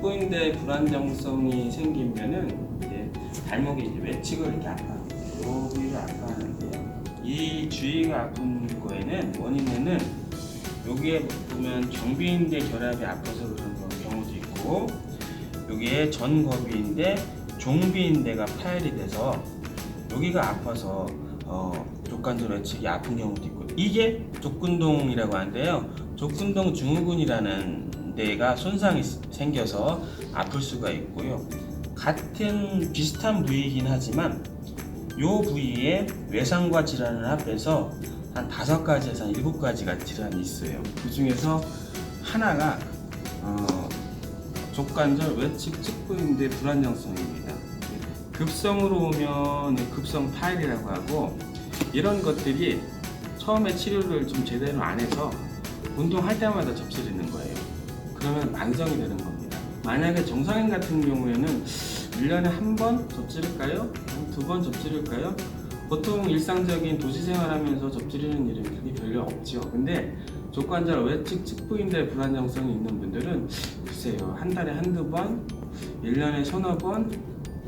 측부인대 불안정성이 생기면은 이제 발목이 이제 외측을 이렇게 아파요. 요 부위가 아파하는데요. 이 주위가 아픈 거에는 원인에는 여기에 보면 정비인대 결합이 아파서 그런 경우도 있고, 여기에 전거비인대, 종비인대가 파열이 돼서 여기가 아파서 족관절 외측이 아픈 경우도 있고, 이게 족근동이라고 하는데요. 족근동 증후군이라는 데가 손상이 생겨서 아플 수가 있고요. 같은 비슷한 부위이긴 하지만 이 부위에 외상과 질환을 합해서 한 5가지에서 한 7가지가 질환이 있어요. 그 중에서 하나가 족관절 외측 측부인대 불안정성입니다. 급성으로 오면 급성 파열이라고 하고, 이런 것들이 처음에 치료를 좀 제대로 안 해서 운동할 때마다 접질리는 거예요. 그러면 만성이 되는 겁니다. 만약에 정상인 같은 경우에는 1년에 한 번 접질릴까요? 2번 접질릴까요? 보통 일상적인 도시 생활하면서 접질리는 일은 그게 별로 없죠. 근데 족관절 외측 측부인대 불안정성이 있는 분들은 글쎄요, 한 달에 한두 번, 1년에 서너 번,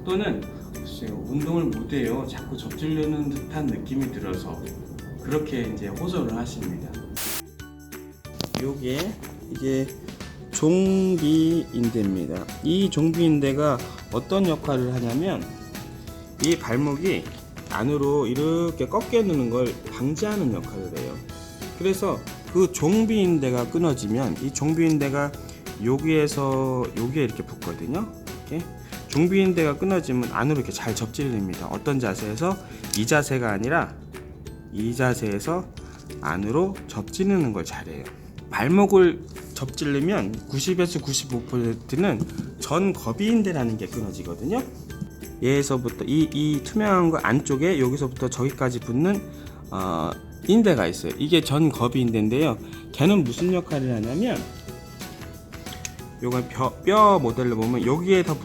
또는 글쎄요, 운동을 못해요. 자꾸 접질리는 듯한 느낌이 들어서 그렇게 이제 호소를 하십니다. 이게 종비인대입니다. 이 종비인대가 어떤 역할을 하냐면 이 발목이 안으로 이렇게 꺾여 누는 걸 방지하는 역할을 해요. 그래서 그 종비인대가 끊어지면 이 종비인대가 여기에서 여기에 이렇게 붙거든요. 이렇게 종비인대가 끊어지면 안으로 이렇게 잘 접질립니다. 어떤 자세에서? 이 자세가 아니라 이 자세에서 안으로 접지르는 걸 잘해요. 발목을 접질르면 90에서 95%는 전거비인대라는 게 끊어지거든요. 얘에서부터 이 투명한 거 안쪽에 여기서부터 저기까지 붙는 인대가 있어요. 이게 전거비인대인데요. 걔는 무슨 역할을 하냐면, 요건 뼈 모델로 보면 여기에서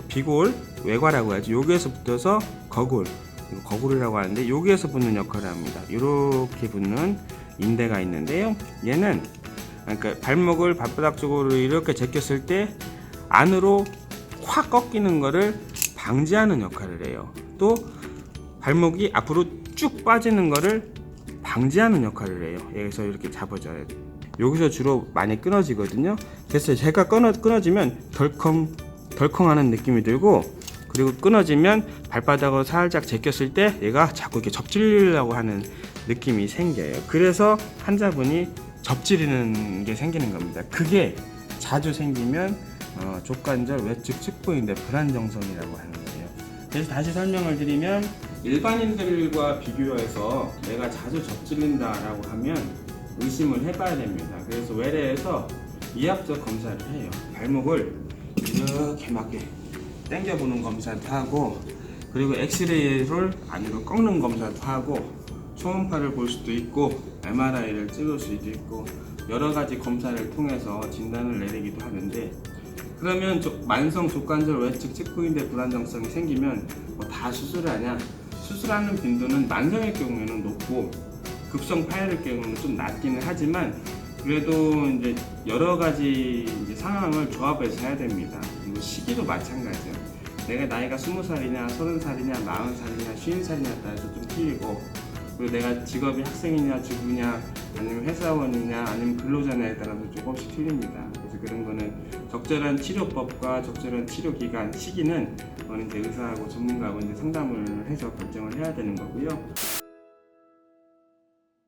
비골, 외과라고 하죠. 여기에서 붙어서 거골, 이거 거골이라고 하는데 여기에서 붙는 역할을 합니다. 이렇게 붙는 인대가 있는데요. 얘는 그러니까 발목을 발바닥 쪽으로 이렇게 제꼈을 때 안으로 확 꺾이는 거를 방지하는 역할을 해요. 또 발목이 앞으로 쭉 빠지는 거를 방지하는 역할을 해요. 여기서 이렇게 잡아줘야 돼요. 여기서 주로 많이 끊어지거든요. 그래서 제가 끊어지면 덜컹하는 느낌이 들고, 그리고 끊어지면 발바닥으로 살짝 제꼈을 때 얘가 자꾸 이렇게 접질리려고 하는 느낌이 생겨요. 그래서 환자분이 접질리는 게 생기는 겁니다. 그게 자주 생기면 족관절 외측 측부인대 불안정성이라고 하는 거예요. 그래서 다시 설명을 드리면, 일반인들과 비교해서 내가 자주 접질린다라고 하면 의심을 해봐야 됩니다. 그래서 외래에서 이학적 검사를 해요. 발목을 이렇게 막 당겨보는 검사도 하고, 그리고 엑스레이를 안으로 꺾는 검사도 하고, 초음파를 볼 수도 있고, MRI를 찍을 수도 있고, 여러 가지 검사를 통해서 진단을 내리기도 하는데, 그러면 만성 족관절 외측 측부인대 불안정성이 생기면 다 수술하냐? 수술하는 빈도는 만성의 경우에는 높고 급성 파열의 경우는 좀 낮기는 하지만, 그래도 이제 여러 가지 상황을 조합해서 해야 됩니다. 그리고 시기도 마찬가지예요. 내가 나이가 20살이냐, 30살이냐, 40살이냐, 50살이냐에 따라서 좀 틀리고, 그리고 내가 직업이 학생이냐, 주부냐, 아니면 회사원이냐, 아니면 근로자냐에 따라서 조금씩 틀립니다. 그래서 그런 거는 적절한 치료법과 적절한 치료 기간, 시기는 이제 의사하고 전문가하고 이제 상담을 해서 결정을 해야 되는 거고요.